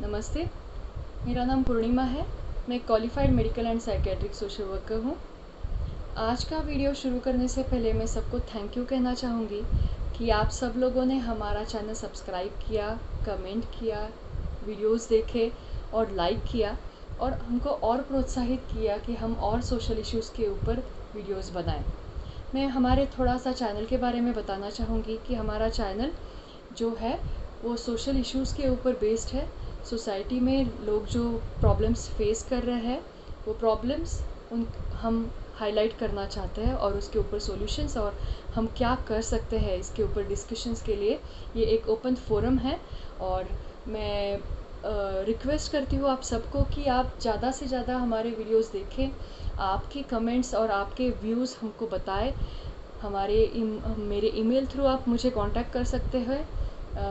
नमस्ते, मेरा नाम पूर्णिमा है। मैं qualified medical and psychiatric social worker हूँ। आज का वीडियो शुरू करने से पहले मैं सबको थैंक यू कहना चाहूँगी कि आप सब लोगों ने हमारा चैनल सब्सक्राइब किया, कमेंट किया, वीडियोस देखे और लाइक किया और हमको और प्रोत्साहित किया कि हम और सोशल इश्यूज़ के ऊपर वीडियोस बनाएं। मैं हमारे थोड़ा सा चैनल के बारे में बताना चाहूँगी कि हमारा चैनल जो है वो सोशल इश्यूज़ के ऊपर बेस्ड है। सोसाइटी में लोग जो प्रॉब्लम्स फेस कर रहे हैं वो प्रॉब्लम्स उन हम हाईलाइट करना चाहते हैं और उसके ऊपर सॉल्यूशंस और हम क्या कर सकते हैं इसके ऊपर डिस्कशंस के लिए ये एक ओपन फोरम है। और मैं रिक्वेस्ट करती हूँ आप सबको कि आप ज़्यादा से ज़्यादा हमारे वीडियोस देखें, आपके कमेंट्स और आपके व्यूज़ हमको बताएं। मेरे ईमेल थ्रू आप मुझे कांटेक्ट कर सकते हैं।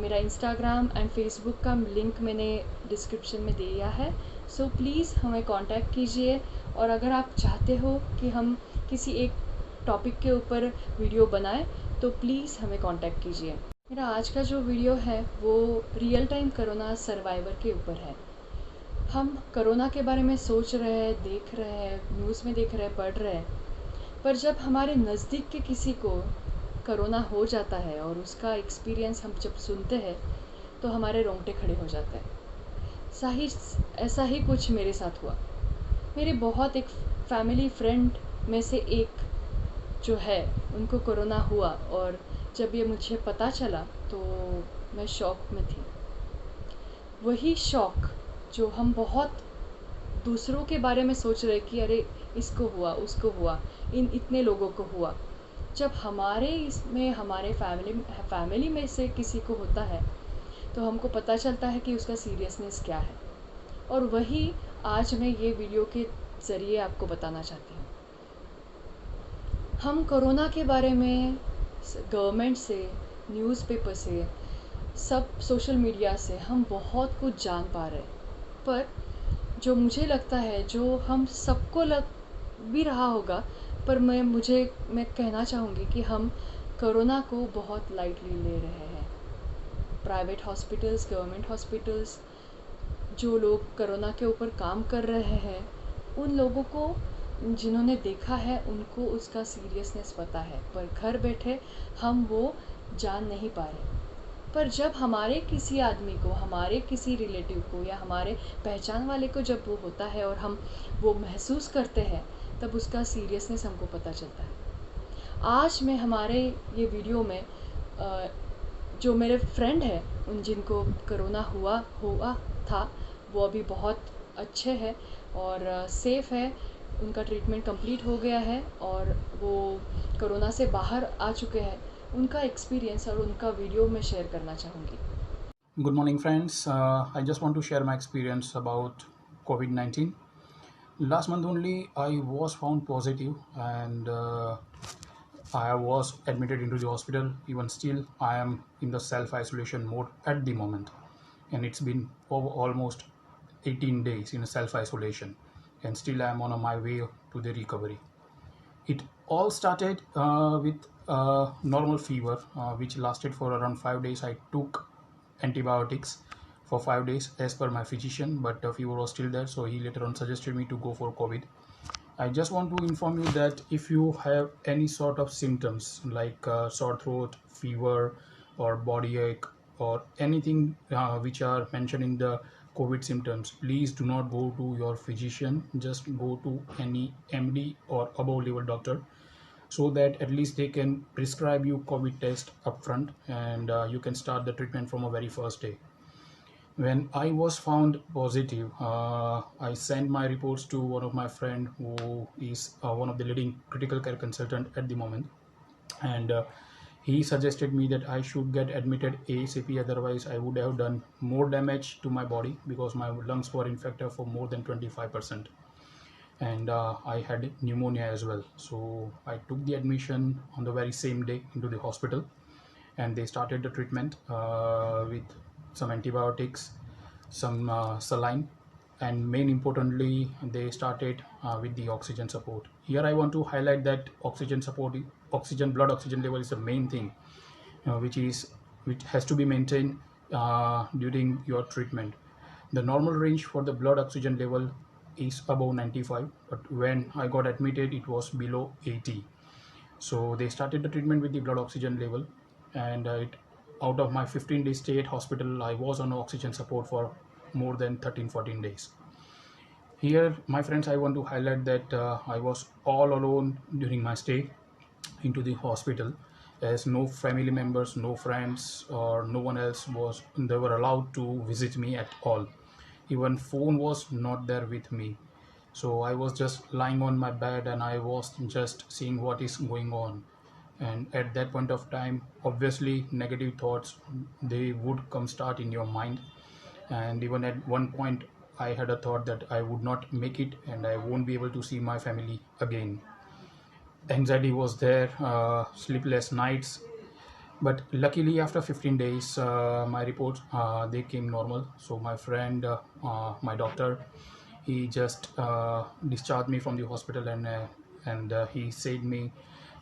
मेरा इंस्टाग्राम एंड फेसबुक का लिंक मैंने डिस्क्रिप्शन में दिया है। सो प्लीज़ हमें कांटेक्ट कीजिए और अगर आप चाहते हो कि हम किसी एक टॉपिक के ऊपर वीडियो बनाएं तो प्लीज़ हमें कांटेक्ट कीजिए। मेरा आज का जो वीडियो है वो रियल टाइम कोरोना सर्वाइवर के ऊपर है। हम कोरोना के बारे में सोच रहे हैं, देख रहे हैं, न्यूज़ में देख रहे हैं, पढ़ रहे हैं, पर जब हमारे नज़दीक के किसी को कोरोना हो जाता है और उसका एक्सपीरियंस हम जब सुनते हैं तो हमारे रोंगटे खड़े हो जाते हैं। ऐसा ही कुछ मेरे साथ हुआ। मेरे बहुत एक फैमिली फ्रेंड में से एक जो है उनको कोरोना हुआ और जब ये मुझे पता चला तो मैं शॉक में थी। वही शॉक जो हम बहुत दूसरों के बारे में सोच रहे कि अरे इसको हुआ, उसको हुआ, इतने लोगों को हुआ, जब हमारे इसमें हमारे फैमिली में से किसी को होता है तो हमको पता चलता है कि उसका सीरियसनेस क्या है। और वही आज मैं ये वीडियो के ज़रिए आपको बताना चाहती हूँ। हम कोरोना के बारे में गवर्नमेंट से, न्यूज़पेपर से, सब सोशल मीडिया से हम बहुत कुछ जान पा रहे हैं, पर जो मुझे लगता है जो हम सबको लग भी रहा होगा, पर मैं कहना चाहूँगी कि हम कोरोना को बहुत लाइटली ले रहे हैं। प्राइवेट हॉस्पिटल्स, गवर्नमेंट हॉस्पिटल्स, जो लोग कोरोना के ऊपर काम कर रहे हैं उन लोगों को, जिन्होंने देखा है उनको उसका सीरियसनेस पता है, पर घर बैठे हम वो जान नहीं पा रहे। पर जब हमारे किसी आदमी को, हमारे किसी रिलेटिव को या हमारे पहचान वाले को जब वो होता है और हम वो महसूस करते हैं तब उसका सीरियसनेस हमको पता चलता है। आज मैं हमारे ये वीडियो में जो मेरे फ्रेंड है उन जिनको कोरोना हुआ था वो अभी बहुत अच्छे हैं और सेफ़ है, उनका ट्रीटमेंट कंप्लीट हो गया है और वो कोरोना से बाहर आ चुके हैं। उनका एक्सपीरियंस और उनका वीडियो मैं शेयर करना चाहूँगी। Good morning, friends. I just want to share my experience about COVID-19. Last month only, I was found positive and I was admitted into the hospital. Even still, I am in the self-isolation mode at the moment. And it's been over almost 18 days in self-isolation. And still, I am on my way to the recovery. It all started with normal fever, which lasted for around 5 days. I took antibiotics for 5 days as per my physician, but the fever was still there, so he later on suggested me to go for COVID. I just want to inform you that if you have any sort of symptoms like sore throat, fever, or body ache, or anything which are mentioned in the COVID symptoms, please do not go to your physician. Just go to any MD or above level doctor so that at least they can prescribe you COVID test upfront and you can start the treatment from a very first day. When I was found positive, I sent my reports to one of my friend who is one of the leading critical care consultant at the moment, and he suggested me that I should get admitted ASAP. Otherwise, I would have done more damage to my body because my lungs were infected for more than 25%, and I had pneumonia as well. So I took the admission on the very same day into the hospital, and they started the treatment with some antibiotics, some saline, and main importantly they started with the oxygen support. Here I want to highlight that blood oxygen level is the main thing which has to be maintained during your treatment. The normal range for the blood oxygen level is above 95, but when I got admitted, it was below 80. So they started the treatment with the blood oxygen level, and out of my 15-day stay at hospital, I was on oxygen support for more than 13-14 days. Here, my friends, I want to highlight that I was all alone during my stay into the hospital, as no family members, no friends, or no one else was they were allowed to visit me at all. Even phone was not there with me. So I was just lying on my bed and I was just seeing what is going on. And at that point of time, obviously negative thoughts, they would come start in your mind. And even at one point, I had a thought that I would not make it and I won't be able to see my family again. Anxiety was there, sleepless nights, but luckily after 15 days my reports they came normal. So my friend, my doctor, he just discharged me from the hospital, and he said me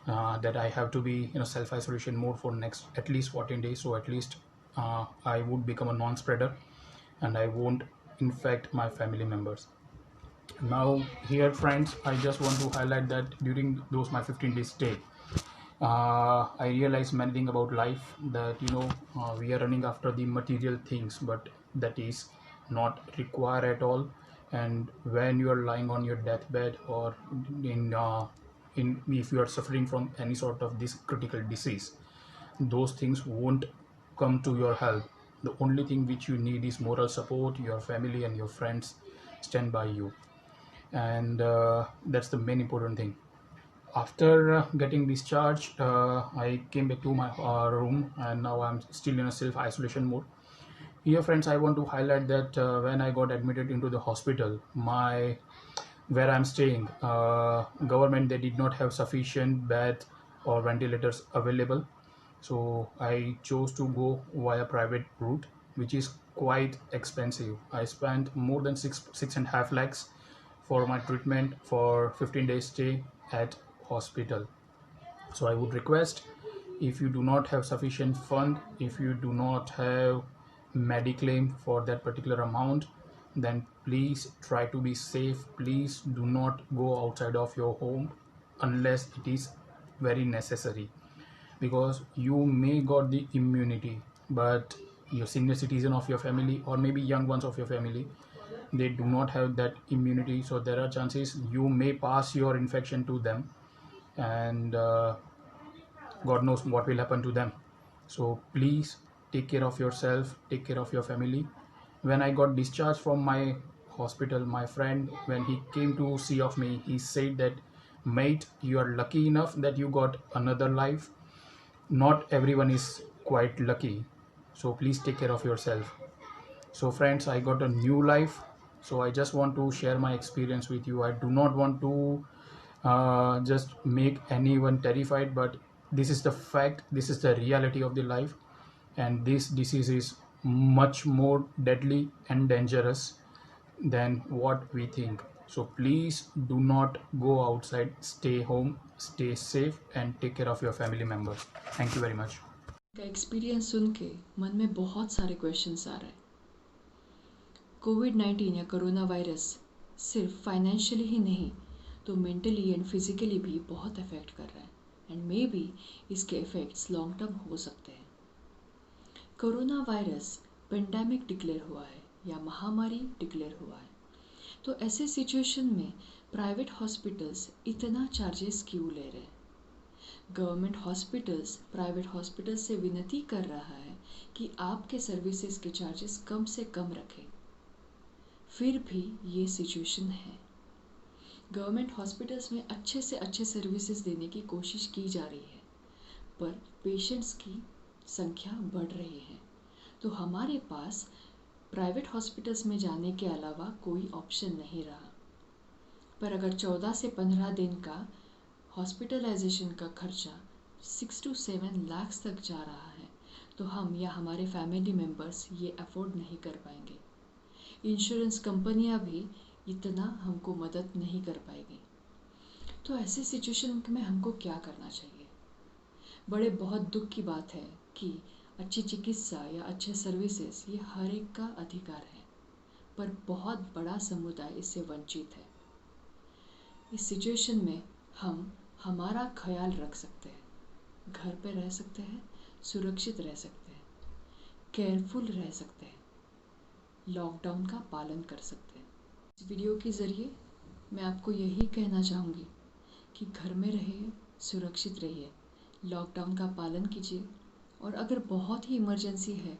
that I have to be in a self isolation mode for next at least 14 days, so at least I would become a non spreader and I won't infect my family members. Now here friends, I just want to highlight that during those my 15 days stay, I realized many things about life, that we are running after the material things, but that is not required at all. And when you are lying on your deathbed, or in if you are suffering from any sort of this critical disease, those things won't come to your help. The only thing which you need is moral support. Your family and your friends stand by you, and that's the main important thing. After getting discharged, I came back to my room, and now I'm still in a self isolation mode. Here friends, I want to highlight that when I got admitted into the hospital, my where I'm staying, government, they did not have sufficient bed or ventilators available. So I chose to go via private route, which is quite expensive. I spent more than six and a half lakhs for my treatment for 15 days stay at hospital. So I would request, if you do not have sufficient fund, if you do not have mediclaim for that particular amount, then please try to be safe. Please do not go outside of your home unless it is very necessary, because you may got the immunity, but your senior citizen of your family, or maybe young ones of your family, they do not have that immunity. So there are chances you may pass your infection to them, and God knows what will happen to them. So please take care of yourself, take care of your family. When I got discharged from my hospital, my friend, when he came to see of me, he said that, mate, you are lucky enough that you got another life. Not everyone is quite lucky. So please take care of yourself. So friends, I got a new life. So I just want to share my experience with you. I do not want to just make anyone terrified, but this is the fact, this is the reality of the life, and this disease is much more deadly and dangerous than what we think. So please do not go outside, stay home, stay safe, and take care of your family members. Thank you very much. का experience सुन के मन में बहुत सारे questions आ रहे हैं। कोविड-19 या corona virus सिर्फ फाइनेंशियली ही नहीं तो मेंटली एंड फिजिकली भी बहुत अफेक्ट कर रहा है, एंड मे बी इसके इफ़ेक्ट्स लॉन्ग टर्म हो सकते हैं। कोरोना वायरस पेंडेमिक डिक्लेयर हुआ है या महामारी डिक्लेयर हुआ है, तो ऐसे सिचुएशन में प्राइवेट हॉस्पिटल्स इतना चार्जेस क्यों ले रहे हैं? गवर्नमेंट हॉस्पिटल्स प्राइवेट हॉस्पिटल्स से विनती कर रहा है कि आपके सर्विसेज के चार्जेस कम से कम रखें। फिर भी ये सिचुएशन है। गवर्नमेंट हॉस्पिटल्स में अच्छे से अच्छे सर्विसेज देने की कोशिश की जा रही है, पर पेशेंट्स की संख्या बढ़ रही है, तो हमारे पास प्राइवेट हॉस्पिटल्स में जाने के अलावा कोई ऑप्शन नहीं रहा। पर अगर 14 से 15 दिन का हॉस्पिटलाइजेशन का खर्चा 6 to 7 लाख तक जा रहा है, तो हम या हमारे फैमिली मेम्बर्स ये अफोर्ड नहीं कर पाएंगे। इंश्योरेंस कंपनियां भी इतना हमको मदद नहीं कर पाएगी। तो ऐसे सिचुएशन में हमको क्या करना चाहिए? बहुत दुख की बात है कि अच्छी चिकित्सा या अच्छे सर्विसेज ये हर एक का अधिकार है, पर बहुत बड़ा समुदाय इससे वंचित है। इस सिचुएशन में हम हमारा ख्याल रख सकते हैं, घर पे रह सकते हैं, सुरक्षित रह सकते हैं, केयरफुल रह सकते हैं, लॉकडाउन का पालन कर सकते हैं। इस वीडियो के ज़रिए मैं आपको यही कहना चाहूँगी कि घर में रहिए, सुरक्षित रहिए, लॉकडाउन का पालन कीजिए और अगर बहुत ही इमरजेंसी है,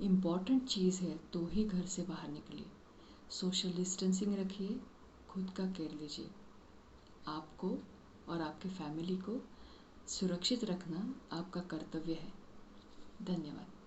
इम्पॉर्टेंट चीज़ है तो ही घर से बाहर निकलिए। सोशल डिस्टेंसिंग रखिए, खुद का केयर लीजिए। आपको और आपके फैमिली को सुरक्षित रखना आपका कर्तव्य है। धन्यवाद।